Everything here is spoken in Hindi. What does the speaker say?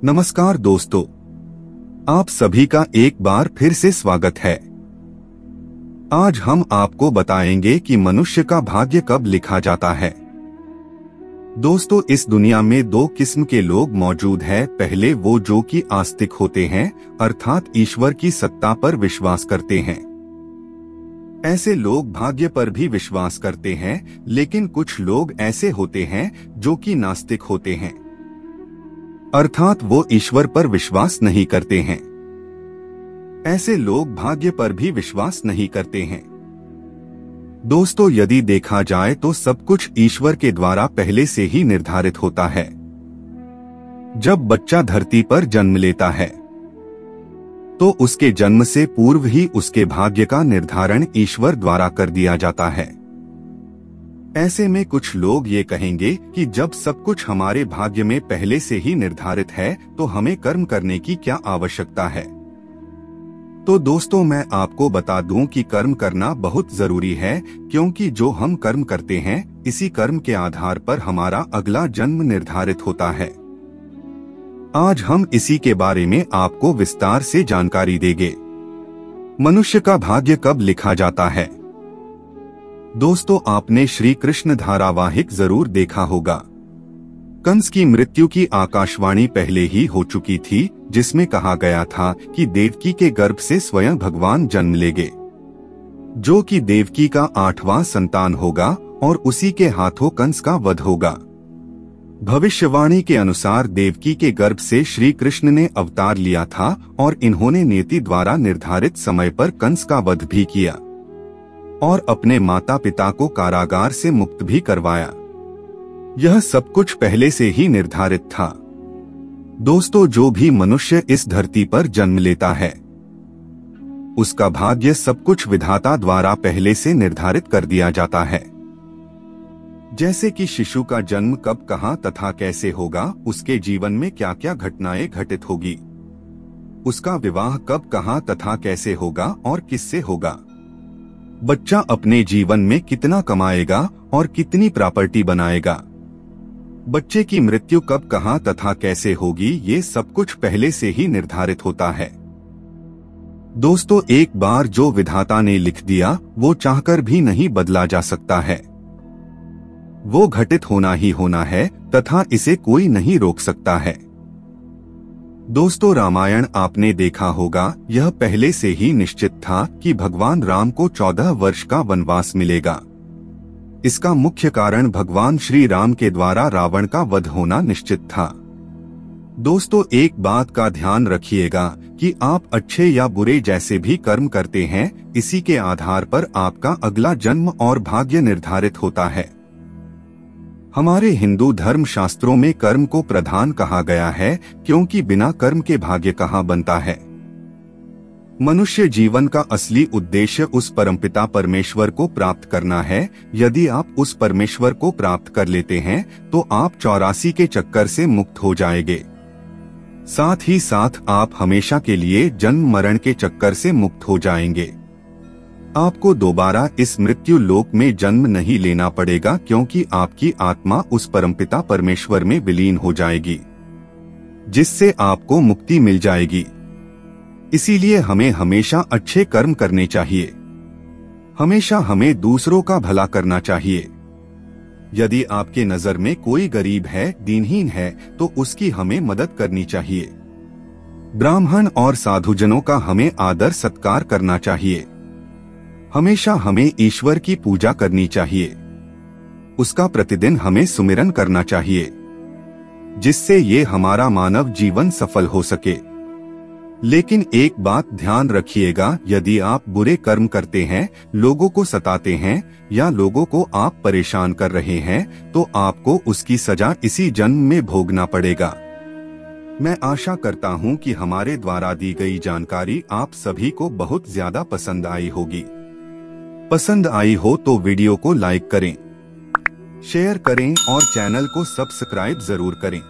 नमस्कार दोस्तों, आप सभी का एक बार फिर से स्वागत है। आज हम आपको बताएंगे कि मनुष्य का भाग्य कब लिखा जाता है। दोस्तों, इस दुनिया में दो किस्म के लोग मौजूद हैं। पहले वो जो कि आस्तिक होते हैं, अर्थात ईश्वर की सत्ता पर विश्वास करते हैं। ऐसे लोग भाग्य पर भी विश्वास करते हैं, लेकिन कुछ लोग ऐसे होते हैं जो कि नास्तिक होते हैं, अर्थात वो ईश्वर पर विश्वास नहीं करते हैं। ऐसे लोग भाग्य पर भी विश्वास नहीं करते हैं। दोस्तों, यदि देखा जाए तो सब कुछ ईश्वर के द्वारा पहले से ही निर्धारित होता है। जब बच्चा धरती पर जन्म लेता है तो उसके जन्म से पूर्व ही उसके भाग्य का निर्धारण ईश्वर द्वारा कर दिया जाता है। ऐसे में कुछ लोग ये कहेंगे कि जब सब कुछ हमारे भाग्य में पहले से ही निर्धारित है तो हमें कर्म करने की क्या आवश्यकता है। तो दोस्तों, मैं आपको बता दूं कि कर्म करना बहुत जरूरी है, क्योंकि जो हम कर्म करते हैं इसी कर्म के आधार पर हमारा अगला जन्म निर्धारित होता है। आज हम इसी के बारे में आपको विस्तार से जानकारी देंगे। मनुष्य का भाग्य कब लिखा जाता है। दोस्तों, आपने श्री कृष्ण धारावाहिक जरूर देखा होगा। कंस की मृत्यु की आकाशवाणी पहले ही हो चुकी थी, जिसमें कहा गया था कि देवकी के गर्भ से स्वयं भगवान जन्म लेंगे, जो कि देवकी का 8वां संतान होगा और उसी के हाथों कंस का वध होगा। भविष्यवाणी के अनुसार देवकी के गर्भ से श्री कृष्ण ने अवतार लिया था और इन्होंने नियति द्वारा निर्धारित समय पर कंस का वध भी किया और अपने माता पिता को कारागार से मुक्त भी करवाया। यह सब कुछ पहले से ही निर्धारित था। दोस्तों, जो भी मनुष्य इस धरती पर जन्म लेता है उसका भाग्य सब कुछ विधाता द्वारा पहले से निर्धारित कर दिया जाता है। जैसे कि शिशु का जन्म कब, कहां तथा कैसे होगा, उसके जीवन में क्या क्या घटनाएं घटित होगी, उसका विवाह कब, कहां तथा कैसे होगा और किससे होगा, बच्चा अपने जीवन में कितना कमाएगा और कितनी प्रॉपर्टी बनाएगा, बच्चे की मृत्यु कब, कहां तथा कैसे होगी, ये सब कुछ पहले से ही निर्धारित होता है। दोस्तों, एक बार जो विधाता ने लिख दिया वो चाहकर भी नहीं बदला जा सकता है। वो घटित होना ही होना है तथा इसे कोई नहीं रोक सकता है। दोस्तों, रामायण आपने देखा होगा। यह पहले से ही निश्चित था कि भगवान राम को 14 वर्ष का वनवास मिलेगा। इसका मुख्य कारण भगवान श्री राम के द्वारा रावण का वध होना निश्चित था। दोस्तों, एक बात का ध्यान रखिएगा कि आप अच्छे या बुरे जैसे भी कर्म करते हैं, इसी के आधार पर आपका अगला जन्म और भाग्य निर्धारित होता है। हमारे हिंदू धर्म शास्त्रों में कर्म को प्रधान कहा गया है, क्योंकि बिना कर्म के भाग्य कहाँ बनता है। मनुष्य जीवन का असली उद्देश्य उस परमपिता परमेश्वर को प्राप्त करना है। यदि आप उस परमेश्वर को प्राप्त कर लेते हैं तो आप 84 के चक्कर से मुक्त हो जाएंगे। साथ ही साथ आप हमेशा के लिए जन्म मरण के चक्कर से मुक्त हो जाएंगे। आपको दोबारा इस मृत्यु लोक में जन्म नहीं लेना पड़ेगा, क्योंकि आपकी आत्मा उस परमपिता परमेश्वर में विलीन हो जाएगी, जिससे आपको मुक्ति मिल जाएगी। इसीलिए हमें हमेशा अच्छे कर्म करने चाहिए। हमेशा हमें दूसरों का भला करना चाहिए। यदि आपके नजर में कोई गरीब है, दीनहीन है, तो उसकी हमें मदद करनी चाहिए। ब्राह्मण और साधुजनों का हमें आदर सत्कार करना चाहिए। हमेशा हमें ईश्वर की पूजा करनी चाहिए। उसका प्रतिदिन हमें सुमिरन करना चाहिए, जिससे ये हमारा मानव जीवन सफल हो सके। लेकिन एक बात ध्यान रखिएगा, यदि आप बुरे कर्म करते हैं, लोगों को सताते हैं या लोगों को आप परेशान कर रहे हैं, तो आपको उसकी सजा इसी जन्म में भोगना पड़ेगा। मैं आशा करता हूं कि हमारे द्वारा दी गई जानकारी आप सभी को बहुत ज्यादा पसंद आई होगी। पसंद आई हो तो वीडियो को लाइक करें, शेयर करें और चैनल को सब्सक्राइब जरूर करें।